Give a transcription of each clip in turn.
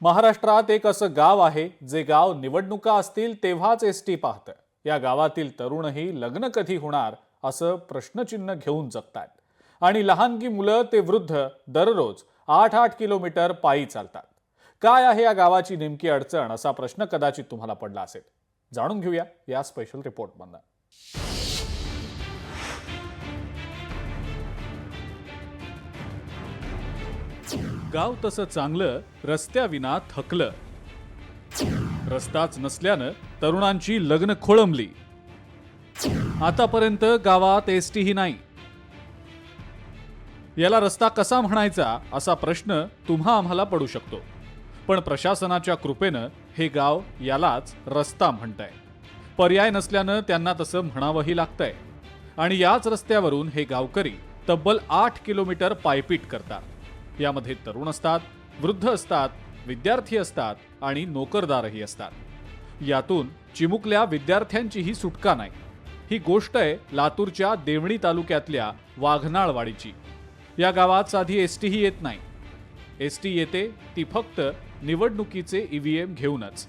महाराष्ट्रात एक असं गाव आहे जे गाव निवडणुका असतील तेव्हाच एसटी पाहतं. या गावातील तरुणही लग्न कधी होणार असं प्रश्नचिन्ह घेऊन जगतात. आणि लहानगी मुलं ते वृद्ध दररोज 8-8 किलोमीटर पायी चालतात. काय आहे या गावाची नेमकी अडचण असा प्रश्न कदाचित तुम्हाला पडला असेल. जाणून घेऊया या स्पेशल रिपोर्टमधून. गाव तसं चांगलं, रस्त्याविना थकलं. रस्ताच नसल्यानं तरुणांची लग्न खोळंबली. आतापर्यंत गावात एसटी ही नाही. याला रस्ता कसा म्हणायचा असा प्रश्न तुम्हा आम्हाला पडू शकतो. पण प्रशासनाच्या कृपेनं हे गाव यालाच रस्ता म्हणतंय. पर्याय नसल्यानं त्यांना तसं म्हणावंही लागतंय. आणि याच रस्त्यावरून हे गावकरी तब्बल 8 किलोमीटर पायपीट करतात. यामध्ये तरुण असतात, वृद्ध असतात, विद्यार्थी असतात आणि नोकरदारही असतात. यातून चिमुकल्या विद्यार्थ्यांचीही सुटका नाही. ही गोष्ट आहे लातूरच्या देवणी तालुक्यातल्या वाघनाळवाडीची. या गावात साधी एसटीही येत नाही. एसटी येते ती फक्त निवडणुकीचे ईव्हीएम घेऊनच.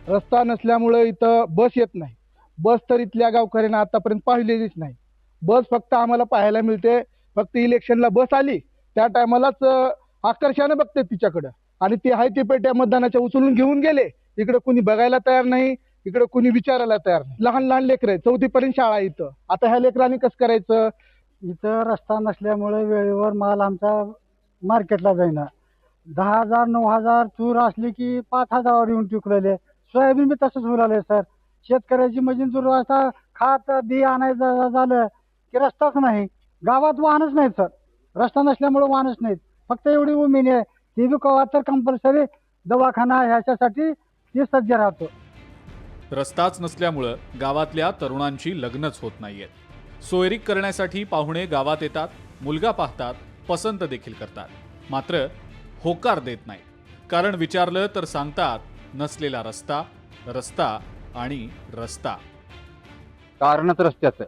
रस्ता नसल्यामुळे इथं बस येत नाही. बस तर इथल्या गावकऱ्यांना आतापर्यंत पाहिलेलीच नाही. बस फक्त आम्हाला पाहायला मिळते फक्त इलेक्शनला बस आली त्या टायमालाच आकर्षाने बघते तिच्याकडं. आणि ती आहे ती पेट्या मतदानाच्या उचलून घेऊन गेले. इकडे कुणी बघायला तयार नाही, इकडे कुणी विचारायला तयार नाही. लहान लहान लेकरं 4थी पर्यंत शाळा इथं. आता ह्या लेकरांनी कसं करायचं? इथं रस्ता नसल्यामुळे वेळेवर माल आमचा मार्केटला जाईना. 10,000 9,000 चूर असली की 5,000 येऊन टिकलेले. सोयाबीन बी तसंच उराले सर. शेतकऱ्याची मजुरी असा खात बी आणायचं झालं की रस्ताच नाही. गावात वाहनच नाहीत सर. रस्ता नसल्यामुळे वाहनच नाहीत. फक्त एवढी उमेद आहे ती बी कवा तर कंपल्सरी दवाखाना ह्याच्यासाठी ती सज्ज राहतो. रस्ताच नसल्यामुळं गावातल्या तरुणांची लग्नच होत नाहीयेत. सोयरीक करण्यासाठी पाहुणे गावात येतात, मुलगा पाहतात, पसंत देखील करतात. मात्र होकार देत नाही. कारण विचारलं तर सांगतात नसलेला रस्ता, रस्ता आणि रस्ता. कारणच रस्त्याचं.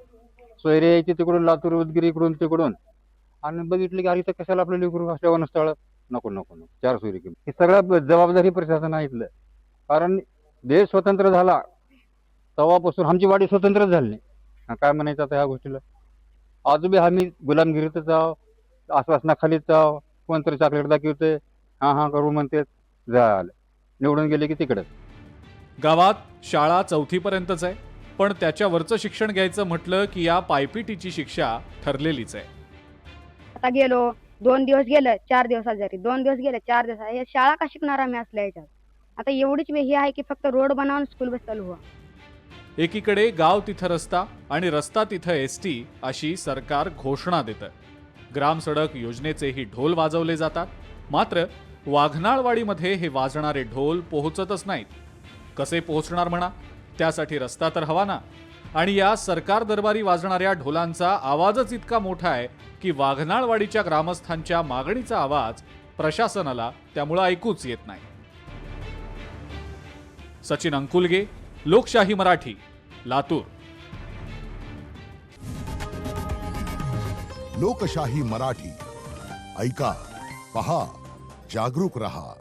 सोयरे यायची तिकडून लातूर उदगीर इकडून तिकडून आणि बघितलं की अरे तर कशाला आपलं लेकरू असल्यावर स्थळ नको नको नको 4 सोयरी केली. ही सगळं जबाबदारी प्रशासन आहे इथलं. कारण देश स्वतंत्र झाला तेव्हापासून आमची वाडी स्वतंत्रच झाली नाही. काय म्हणायचं आता ह्या गोष्टीला? आजोबी आम्ही गुलामगिरीतच आहो, आश्वासनाखालीच आहो. कोणतरी चॉकलेट दाखवते, हां करू म्हणते, झालं निवडून गेले की तिकडे. गावात शाळा 4थी पर्यंतच आहे. पण त्याच्यावरचं शिक्षण घ्यायचं म्हटलं की या पायपीटीची शिक्षा ठरलेलीच आहे. आता गेलो 2 दिवस गेलं 4 दिवस आजारी, 2 दिवस गेले 4 दिवस. हे शाळा का शिकणार आम्ही असल्या याच्यात? आता एवढीच हे आहे की फक्त रोड बनावून स्कूल बस चालू व्हा. एकीकडे गाव तिथं रस्ता आणि रस्ता तिथं एसटी अशी सरकार घोषणा देतं. ग्राम सडक योजनेचेही ढोल वाजवले जातात. मात्र वाघनाळवाडीमध्ये हे वाजणारे ढोल पोहोचतच नाहीत. कसे पोहोचणार म्हणा? त्यासाठी रस्ता तर हवा ना. आणि या सरकार दरबारी वाजणाऱ्या ढोलांचा आवाजच इतका मोठा आहे की वाघनाळवाडीच्या ग्रामस्थांच्या मागणीचा आवाज प्रशासनाला त्यामुळे ऐकूच येत नाही. सचिन अंकुलगे, लोकशाही मराठी, लातूर. लोकशाही मराठी ऐका, पहा, जागरूक रहा.